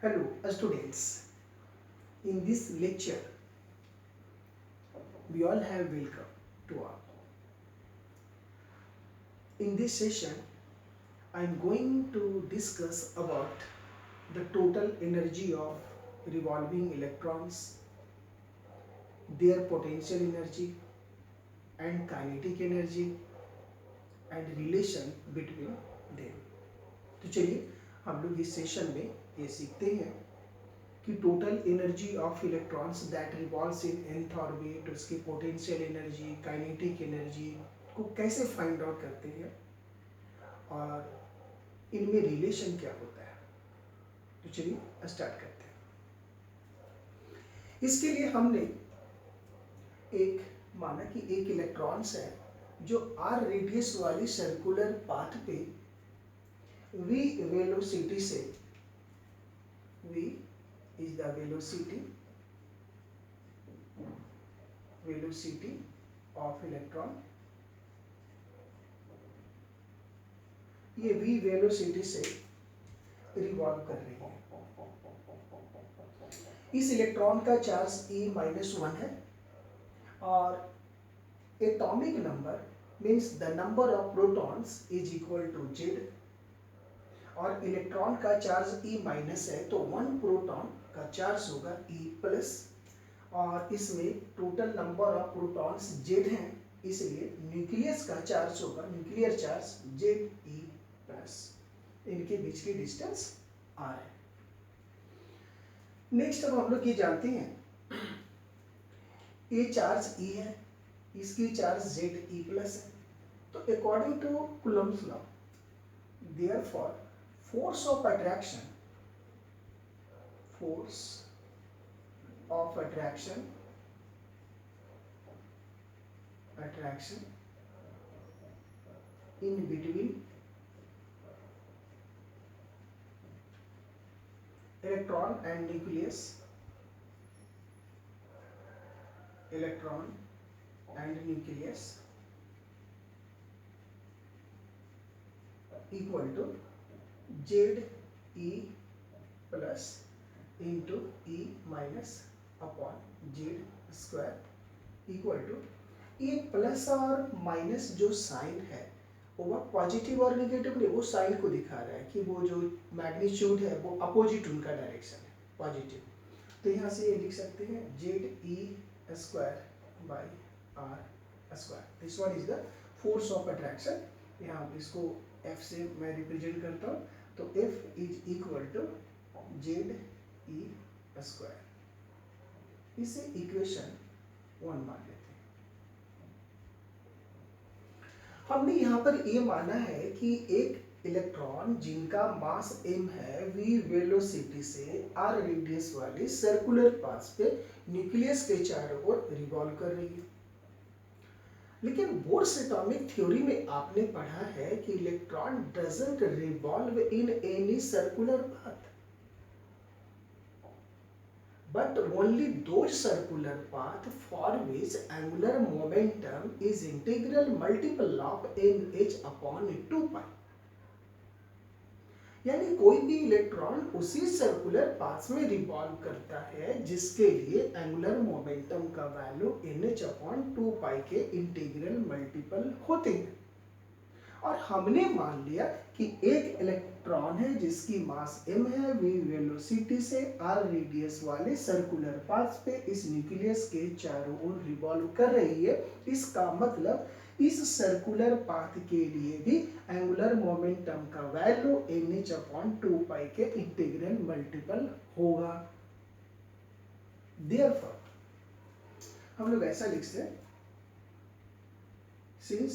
Hello, students. In this lecture, we all have welcome to all. In this session, I am going to discuss about the total energy of revolving electrons, their potential energy and kinetic energy and relation between them. तो चलिए हम लोग इस session में ये सीखते हैं कि total energy of electrons that revolves in nth orbit, उसकी पोटेंशियल एनर्जी, काइनेटिक एनर्जी को कैसे फाइंड आउट करते हैं और इनमें रिलेशन क्या होता है। तो चलिए स्टार्ट करते हैं। इसके लिए हमने एक माना कि एक इलेक्ट्रॉन्स है जो r रेडियस वाली सर्कुलर पाथ पे v वेलोसिटी से, v is the velocity of electron, ये v वेलोसिटी से रिवॉल्व कर रही है। इस इलेक्ट्रॉन का चार्ज e-1 है और atomic number means the number of protons is equal to z और इलेक्ट्रॉन का चार्ज e- है तो 1 प्रोटॉन का चार्ज होगा e+ और इसमें total number of protons z हैं, इसलिए न्यूक्लियस का चार्ज होगा, न्यूक्लियर चार्ज Ze+। इनके बीच की डिस्टेंस r है। नेक्स्ट अब हम लोग ये जानते हैं ये चार्ज e है, इसकी चार्ज Ze+ है, तो according to Coulomb's law therefore force of attraction in between electron and nucleus equal to Ze plus into E minus upon Z square equal to, ये प्लस और माइनस जो sign है वो positive और negative नहीं, वो साइन को दिखा रहा है कि वो जो मैग्नीट्यूड है वो अपोजिट उनका डायरेक्शन है, पॉजिटिव। तो यहाँ से ये लिख सकते हैं Ze square by R square. This one is the force of attraction. यहाँ इसको F से मैं रिप्रेजेंट करता हूँ, तो F is equal to Ze square. इसे इक्वेशन 1 मान लेते हैं। हमने यहाँ पर ये माना है कि एक इलेक्ट्रॉन जिनका मास m है v वेलोसिटी से r रेडियस वाली सर्कुलर पाथ पे न्यूक्लियस के चारों ओर रिवॉल्व कर रही है। लेकिन बोर्स एटॉमिक थ्योरी में आपने पढ़ा है कि electron doesn't revolve in any circular path but only those circular path for which angular momentum is integral multiple of nh upon 2 pi। यानी कोई भी इलेक्ट्रॉन उसी सर्कुलर पाथ में रिवॉल्व करता है जिसके लिए एंगुलर मोमेंटम का वैल्यू nh अपॉन 2 पाई के इंटीग्रल मल्टीपल होते हैं। और हमने मान लिया कि एक इलेक्ट्रॉन है जिसकी मास m है, v वेलोसिटी से r रेडियस वाले सर्कुलर पाथ पे इस न्यूक्लियस के चारों ओर रिवॉल्व कर रही है। इसका मतलब इस सर्कुलर पाथ के लिए भी एंगुलर मोमेंटम का वैल्यू nh अपॉन 2 पाई के इंटीग्रल मल्टीपल होगा। देयरफॉर हम लोग ऐसा लिखते हैं, since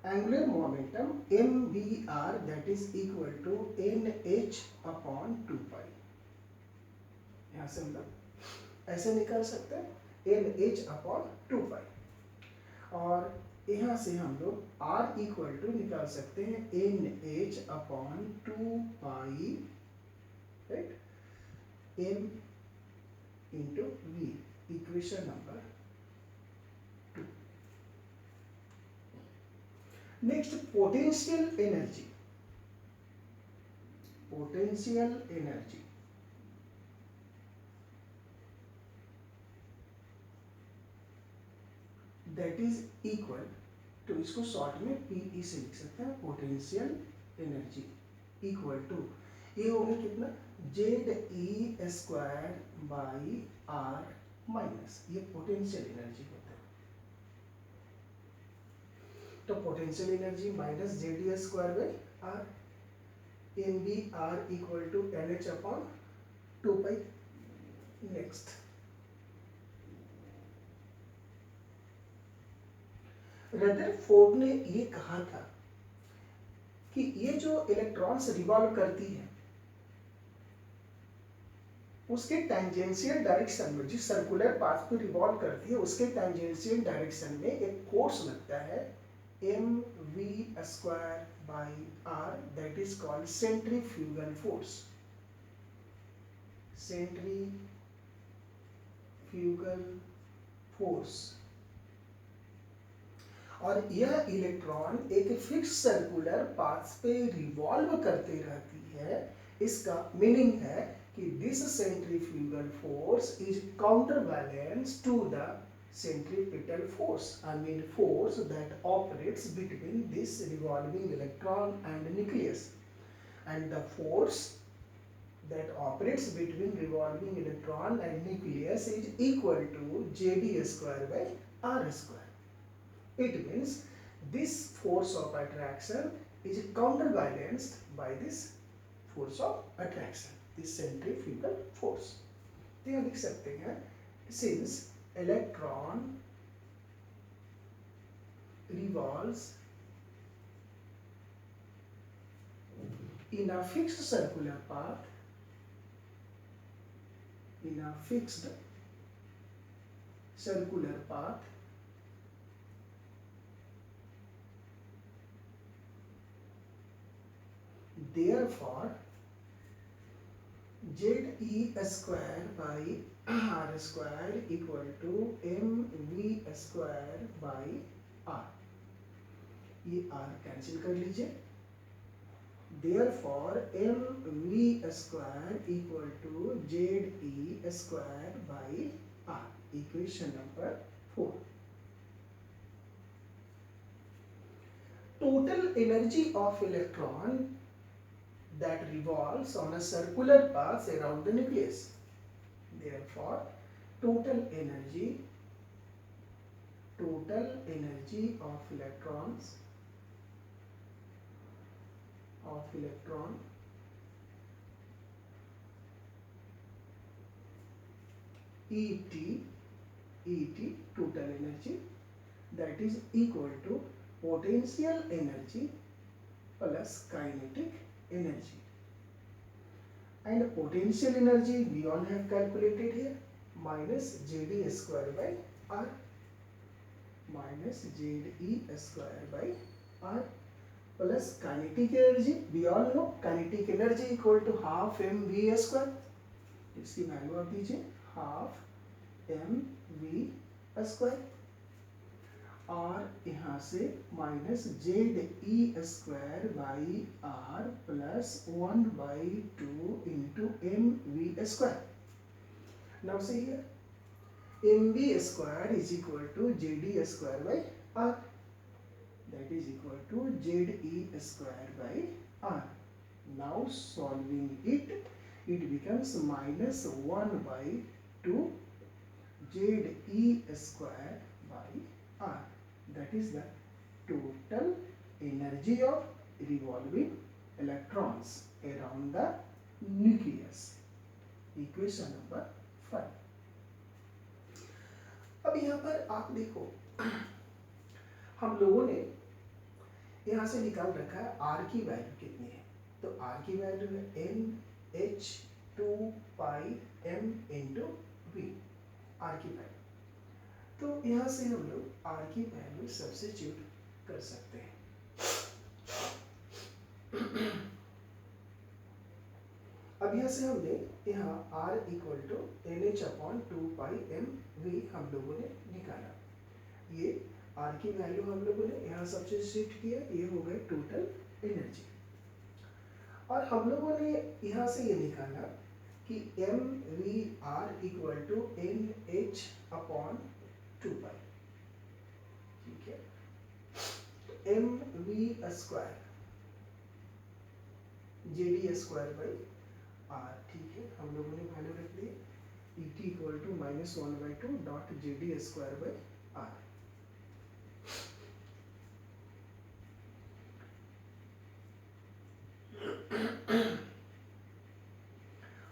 angular momentum mvr that is equal to nh upon 2 pi। यहाँ से हम लोग ऐसे निकाल सकते हैं nh upon 2 pi और यहाँ से हम लोग r इक्वल टू निकाल सकते हैं nh upon 2 pi, right, m into v, equation number 2। Next potential energy. That is equal to, इसको शॉर्ट में पीई से लिख सकते हैं, पोटेंशियल एनर्जी इक्वल टू, ये हो गया कितना, Z E square by R minus, ये पोटेंशियल एनर्जी होता है। तो potential energy minus Z E square by R, M B R equal to N H upon 2 pi. Next, Rutherford ने ये कहा था कि ये जो इलेक्ट्रॉन्स रिवॉल्व करती है उसके टेंजेंशियल डायरेक्शन में, जिस सर्कुलर पाथ पे रिवॉल्व करती है उसके टेंजेंशियल डायरेक्शन में एक फोर्स लगता है M V square by R, that is called centrifugal force. Centrifugal force. और यह इलेक्ट्रॉन एक फिक्स सर्कुलर पाथ पे रिवॉल्व करते रहती है। इसका मीनिंग है कि this centrifugal force is counter balance to the centripetal force, I mean force that operates between this revolving electron and nucleus, and the force that operates between revolving electron and nucleus is equal to jd square by r square. It means this force of attraction is counterbalanced by this force of attraction, this centrifugal force. तो यह लिख सकते हैं, since electron revolves in a fixed circular path, in a fixed circular path, therefore z e square by r square equal to mv square by r, ये r cancel कर लीजिए, therefore mv square equal to z e square by r, equation number 4. Total energy of electron that revolves on a circular path around the nucleus. Therefore, total energy of electrons ET total energy, that is equal to potential energy plus kinetic energy. And potential energy we all have calculated here, minus jd square by r, minus ze square by r, plus kinetic energy we all know, kinetic energy equal to half mv square, इसकी value आप दीजिए half mv square, और यहाँ से minus Z E square by R plus 1/2 into M V square. Now so here M V square is equal to Z E square by R, that is equal to Z E square by R. Now solving it becomes minus 1/2 Z E square by R. That is the total energy of revolving electrons around the nucleus. Equation number 5. अब यहाँ पर आप देखो, हम लोगों ने यहाँ से निकाल रखा है R की वैल्यू कितनी है. तो R की वैल्यू है NH2πm इंटू V, R की वैल्यू. तो यहाँ से हम लोग R की वैल्यू सब्स्टिट्यूट कर सकते हैं. अब यहाँ से हमने यहाँ R इक्वल टू NH/2πmV हम लोगों ने निकाला. ये R की वैल्यू हम लोगों ने यहाँ सब्स्टिट्यूट किया, ये हो गए टोटल एनर्जी. और हम लोगों ने यहाँ से ये निकाला कि MVR equal to NH/2π. M V square J D square by R. ठीक है, हम लोगों ने वैल्यू रख दी E T equal to -1/2 dot J D square by R.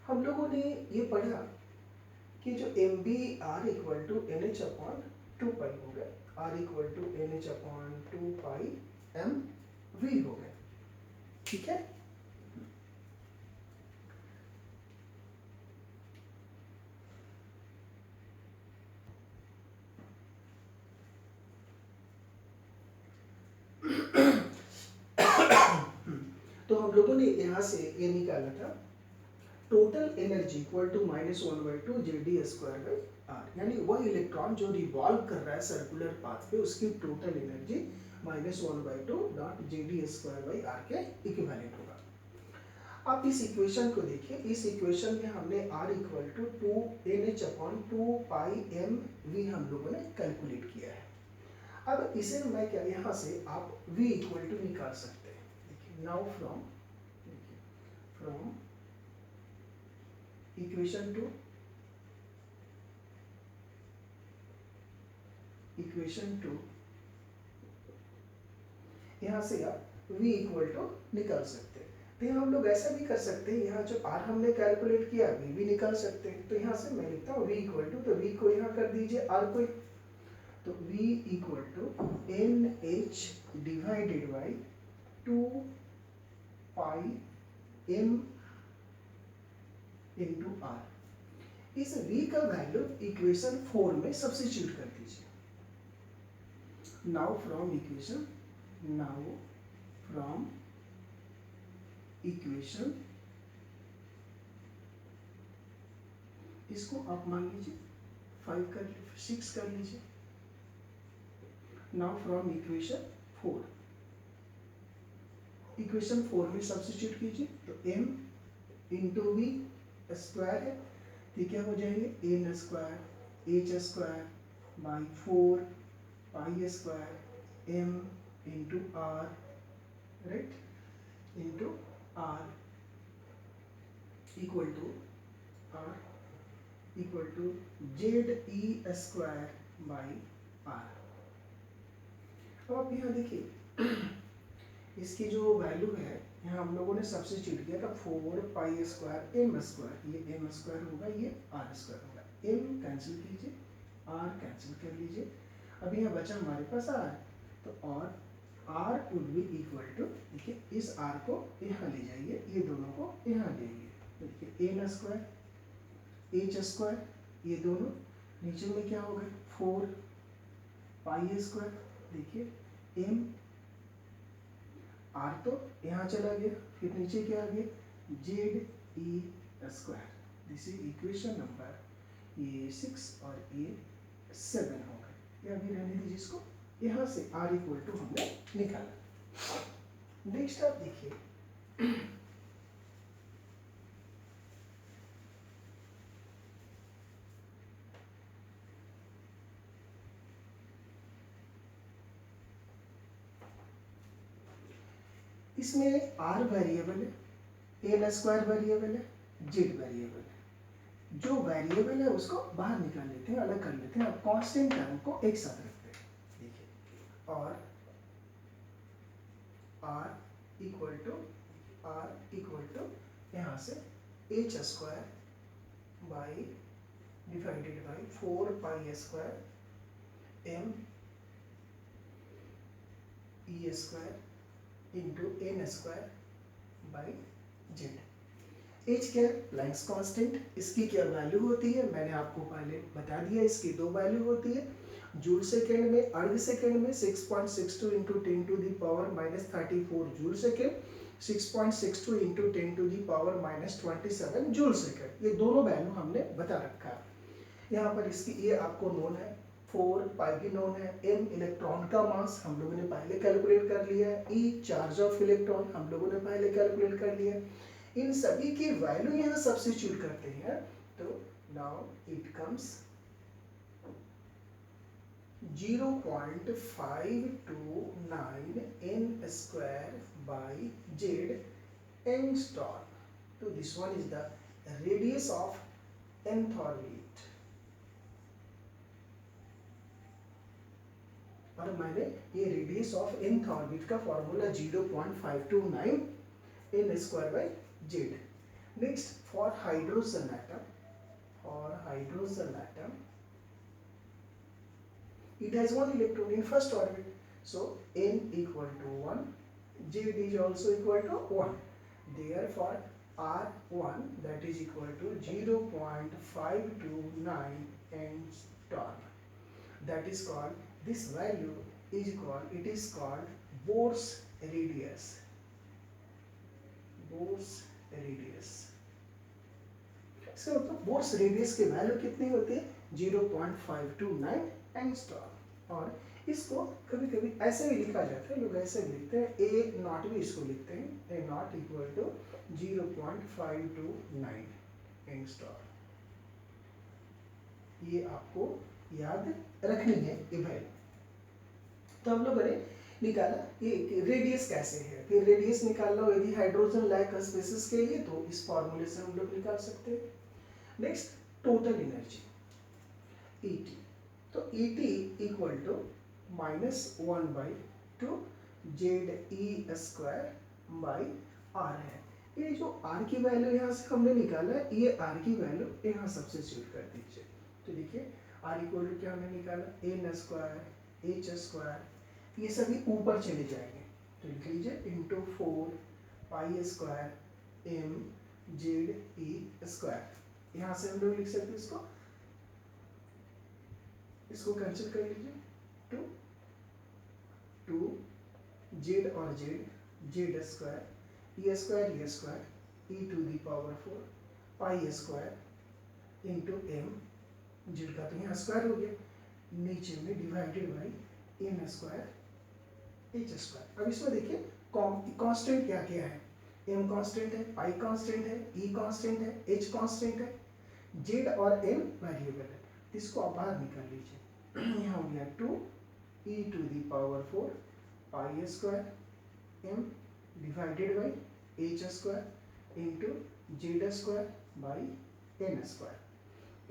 हम लोगों ने ये पढ़ा कि जो M B R equal to N H upon 2 pi हो गया, R equal to N H upon 2 pi M V हो गया। ठीक है, तो हम लोगों ने यहां से ये निकाला था total energy equal to -1/2 J D square by R, यानी वह इलेक्ट्रॉन जो रिवॉल्व कर रहा है सर्कुलर पाथ पे उसकी total energy -1/2 dot J D square by R के इक्विवेलेंट होगा। आप इस इक्वेशन को देखिए, इस इक्वेशन में हमने r equal to 2 NH upon 2 pi M V हम लोगों ने कैलकुलेट किया है। अब इसे मैं क्या, यहाँ से आप v इक्वल टू निकाल सकते हैं। देखिए, नाउ फ्रॉम इक्वेशन टू यहाँ से आप v इक्वल टू निकाल सकते हैं। तो यहाँ हम लोग ऐसा भी कर सकते हैं, यहाँ जो r हमने कैलकुलेट किया v भी निकाल सकते हैं। तो यहाँ से मैं लिखता हूँ v इक्वल टू, तो v को यहाँ कर दीजिए, r को, तो v equal to N H divided by 2 pi M into R. इस v का वैल्यू इक्वेशन 4 में सब्स्टिट्यूट कर दीजिए। नाउ फ्रॉम इक्वेशन इसको आप मान लीजिए 6 कर लीजिए। नाउ फ्रॉम इक्वेशन 4 में सब्स्टिट्यूट कीजिए, तो m इंटू वी स्क्वायर है, तो क्या हो जाएंगे N square H square by 4 pi square M into R, right, into R equal to Z E square by R. अब आप यहाँ देखिए इसकी जो वैल्यू है यहाँ हम लोगों ने सब्स्टिट्यूट किया था 4 पाई स्क्वायर एम स्क्वायर, ये एम स्क्वायर होगा, ये आर स्क्वायर होगा। एम कैंसिल कीजिए, आर कैंसिल कर लीजिए, अब यहाँ बचा हमारे पास आर, तो और R would be equal to, देखिए इस आर को यहाँ ले जाइए, ये दोनों को यहाँ ले आइए, देखिए एन स्क्वायर एच स्क्वायर, ये दोनों नीचे में क्या हो गए 4 पाई स्क्वायर, देखिए एम आर तो यहाँ चला गया, फिर नीचे क्या आ गया Z E square. This is equation number ये 6 और ये 7 हो गए। ये अभी रहने दीजिए इसको, यहाँ से आर इक्वल टू हमने निकाला। नेक्स्ट आप देखिए इसमें आर वेरिएबल है, एन स्क्वायर वेरिएबल है, जेड वेरिएबल है। जो वेरिएबल है उसको बाहर निकाल लेते हैं, अलग कर लेते हैं, अब कांस्टेंट टर्म को एक साथ रखते हैं। देखिए और आर इक्वल टू यहाँ से H square by divided by 4 pi square M E square into N square by Z. H क्या है, प्लैंक्स कांस्टेंट, इसकी क्या वैल्यू होती है मैंने आपको पहले बता दिया, इसकी 2 वैल्यू होती है। जूल सेकेंड में, अर्ध सेकेंड में 6.62 into 10 to the power -34 joule second, 6.62 into 10 to the power -27 joule second, ये दोनों वैल्यू हमने बता रखा है। यहाँ पर इसकी ये आपको नोन है, 4 पाई भी नोन है, m इलेक्ट्रॉन का मास हम लोगों ने पहले कैलकुलेट कर लिया है, e चार्ज ऑफ इलेक्ट्रॉन हम लोगों ने पहले कैलकुलेट कर लिया है। इन सभी की वैल्यू यहाँ सब्स्टिट्यूट करते हैं, तो now it comes 0.529 n square by z angstrom. So this one is the radius of nth orbit. और मैंने ये रेडियस ऑफ nth ऑर्बिट का formula 0.529 n square by Z. Next for hydrogen atom it has one electron in first orbit, so n equal to 1, z is also equal to 1. Therefore r1 that is equal to 0.529 angstrom. That is called, this value is called, it is called Bohr's radius. Bohr's radius. इसका मतलब bourse radius की value कितनी होती है 0.529 angstrom. और इसको कभी कभी ऐसे भी लिखा जाता है, लोग ऐसे भी लिखते हैं, ए नॉट भी इसको लिखते हैं, ए नॉट इक्वल टू 0.529 एंगस्ट्रॉम. ये आपको याद रखनी है ये वैल्यू. तो हम लोगों ने निकाला ये रेडियस कैसे है. फिर रेडियस निकालना हो यदि हाइड्रोजन लाइक स्पेसिस के लिए तो इस फॉर्मूले से हम लोग निकाल सकते हैं. Next total energy ET. तो ET equal to -1/2 ZE square by R है. ये जो R की वैल्यू यहाँ से हमने निकाला है, ये R की वैल्यू यहाँ सब्स्टिट्यूट कर दीजिए. तो देखिए R इक्वल टू क्या हमने निकाला, n स्क्वायर h स्क्वायर, ये सभी ऊपर चले जाएंगे. तो लिख लीजिए into 4 pi square m ZE square. यहाँ से हम लोग लिख सकते हैं इसको कैंसिल कर लीजिए. 2 z और z square e square e to the power 4 pi square into m, Z का तो यहाँ स्क्वायर हो गया, नीचे में divided by n square h square. अब इसमें देखिए कांस्टेंट क्या क्या है, m कांस्टेंट है, पाई कांस्टेंट है, e कांस्टेंट है, h कांस्टेंट है, z और n वेरिएबल है. इसको आप बाहर निकाल लीजिए. यहाँ हो गया 2 e to the power 4 pi square m divided by h square into z square by n square.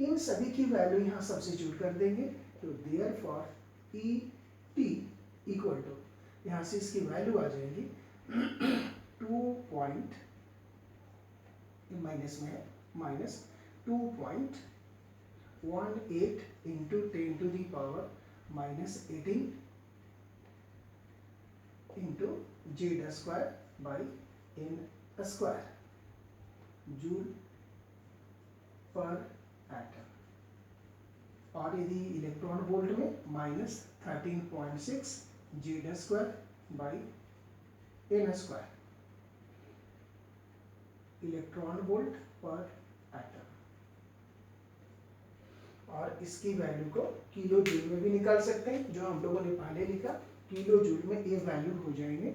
इन सभी की वैल्यू यहाँ सब्स्टिट्यूट कर देंगे. तो देयरफॉर ET इक्वल टू, यहाँ से इसकी वैल्यू आ जाएगी 2 पॉइंट माइनस में है, -2.18 into 10 to the power -18 into Z square by n square joule per atom. और यदि इलेक्ट्रॉन वोल्ट में -13.6 Z square by n square electron volt per atom. और इसकी वैल्यू को किलो जूल में भी निकाल सकते हैं, जो हम लोगों ने पहले लिखा. किलो जूल में ये वैल्यू हो जाएंगे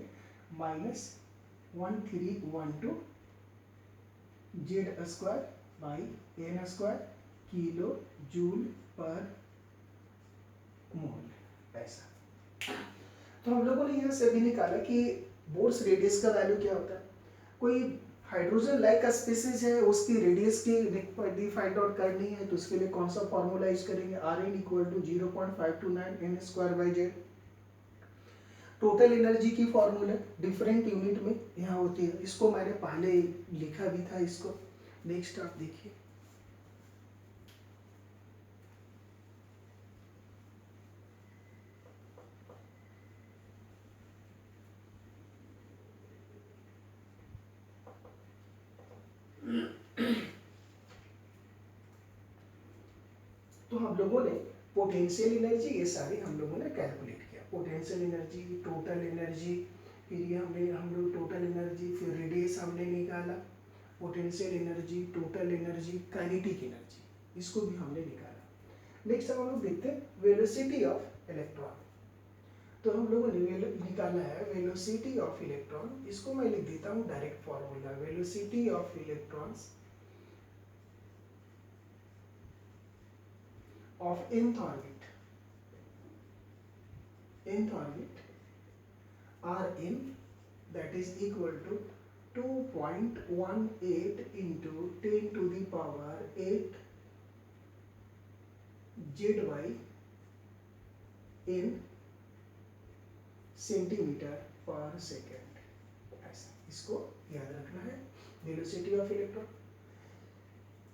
-1312 Z square by n square kilo joule per mole. ऐसा. तो हम लोगों ने यहाँ से भी निकाला कि बोर्स रेडियस का वैल्यू क्या होता है. कोई हाइड्रोजन लाइक स्पीसीज है, उसकी रेडियस की फाइंड आउट करनी है, तो उसके लिए कौन सा फॉर्मूला यूज करेंगे, Rn equal to 0.529 n square by Z. Total energy की फॉर्मूला डिफरेंट यूनिट में यहाँ होती है, इसको मैंने पहले लिखा भी था इसको. नेक्स्ट आप देखिए, तो हम लोगों ने पोटेंशियल एनर्जी ये सारी हम लोगों ने कैलकुलेट किया. पोटेंशियल एनर्जी, टोटल एनर्जी, फिर ये हम लोग टोटल एनर्जी, फिर रेडियस हमने निकाला, potential energy, total energy, kinetic energy, इसको भी हमने निकाला. नेक्स्ट हम लोग देखते हैं वेलोसिटी ऑफ इलेक्ट्रॉन. तो हम लोगों ने निकाला है वेलोसिटी ऑफ इलेक्ट्रॉन. इसको मैं लिख देता हूँ direct formula, velocity of electrons of nth orbit nth orbit, Rn, that is equal to 2.18 into 10 to the power 8 zy in centimetre पर सेकेंड। ऐसा इसको याद रखना है, वेलोसिटी ऑफ इलेक्ट्रॉन।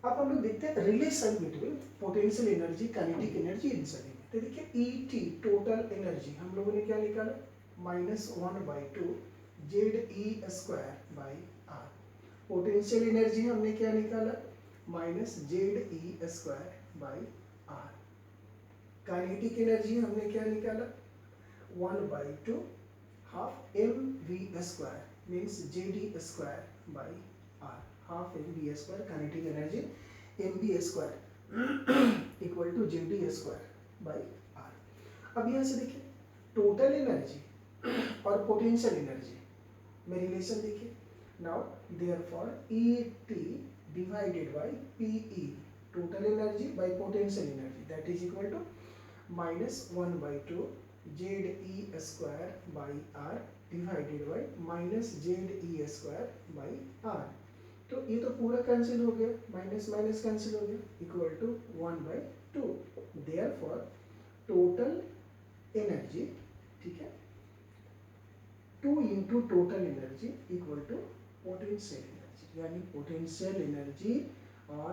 अब हम लोग देखते हैं relation between potential energy, kinetic energy in सभी में। तो देखिए ईटी टोटल एनर्जी हम लोगों ने क्या निकाला, -1/2 ZE² पोटेंशियल एनर्जी हमने क्या निकाला, -ZE² काइनेटिक एनर्जी हमने क्या निकाला, 1/2 half mv² means JD² half mv² kinetic energy mv² equal to JD² अब यहाँ से देखिए टोटल एनर्जी और पोटेंशियल एनर्जी में रिलेशन देखिए। Now therefore ET divided by PE total energy by potential energy that is equal to -1/2 ZE² divided by -ZE² तो ये तो पूरा कैंसिल हो गया, माइनस माइनस कैंसिल हो गया, equal to 1/2। Therefore total energy, ठीक है, 2 into total energy equal to potential energy, यानी पोटेंशियल एनर्जी और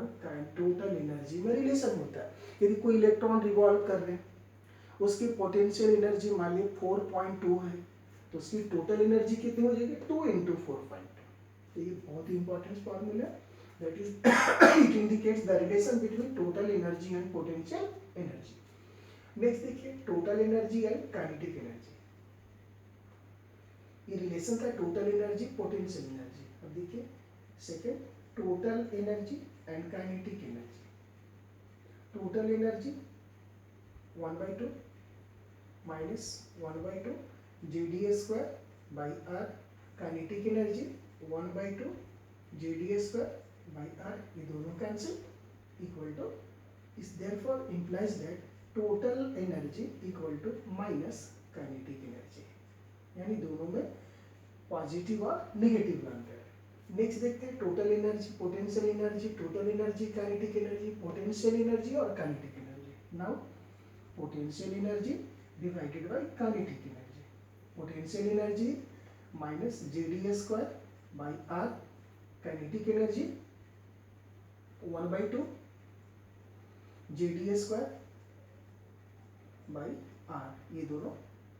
टोटल एनर्जी में रिलेशन होता है। यदि कोई इलेक्ट्रॉन रिवॉल्व कर रहे हैं, उसकी पोटेंशियल एनर्जी मान लीजिए 4.2 है, तो उसकी टोटल एनर्जी कितनी हो जाएगी, 2 इंटू 4.2। तो ये बहुत ही important formula, that is it indicates the relation between total energy and potential energy. Next देखिए total energy and kinetic energy, ये रिलेशन था टोटल एनर्जी पोटेंशियल एनर्जी। अब देखिए second total energy and kinetic energy. Total energy 1/2 minus 1/2 JD²/R, kinetic energy 1/2 JD²/R, ये दोनों cancel, equal to इस therefore implies that total energy equal to minus kinetic energy, यानी दोनों में positive और negative अंतर है। नेक्स्ट देखते हैं total energy, potential energy, total energy, kinetic energy, potential energy और kinetic energy. Now potential energy divided by kinetic energy, potential energy minus JD²/R, kinetic energy 1/2 JD²/R, ये दोनों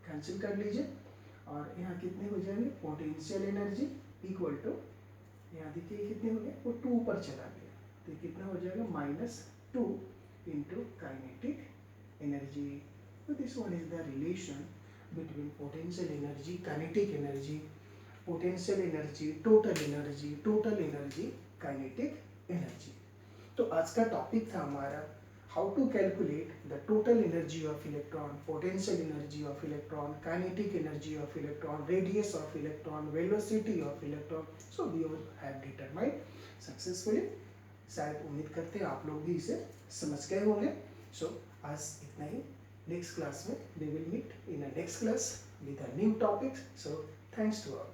कैंसिल कर लीजिए और यहाँ कितने हो जाएंगे, पोटेंशियल एनर्जी इक्वल टू, यहाँ देखिए कितने हो गए, वो 2 पर चला गया, तो कितना हो जाएगा, -2 इंटू काइनेटिक एनर्जी। तो this one is the relation between potential energy, kinetic energy, potential energy, total energy, kinetic energy. तो आज का टॉपिक था हमारा how to calculate the total energy of electron, potential energy of electron, kinetic energy of electron, radius of electron, velocity of electron. So we all have determined successfully. शायद उम्मीद करते हैं आप लोग भी इसे समझ गए होंगे। So आज इतना ही, नेक्स्ट क्लास में we will meet in a next class with a new topic. So thanks to all.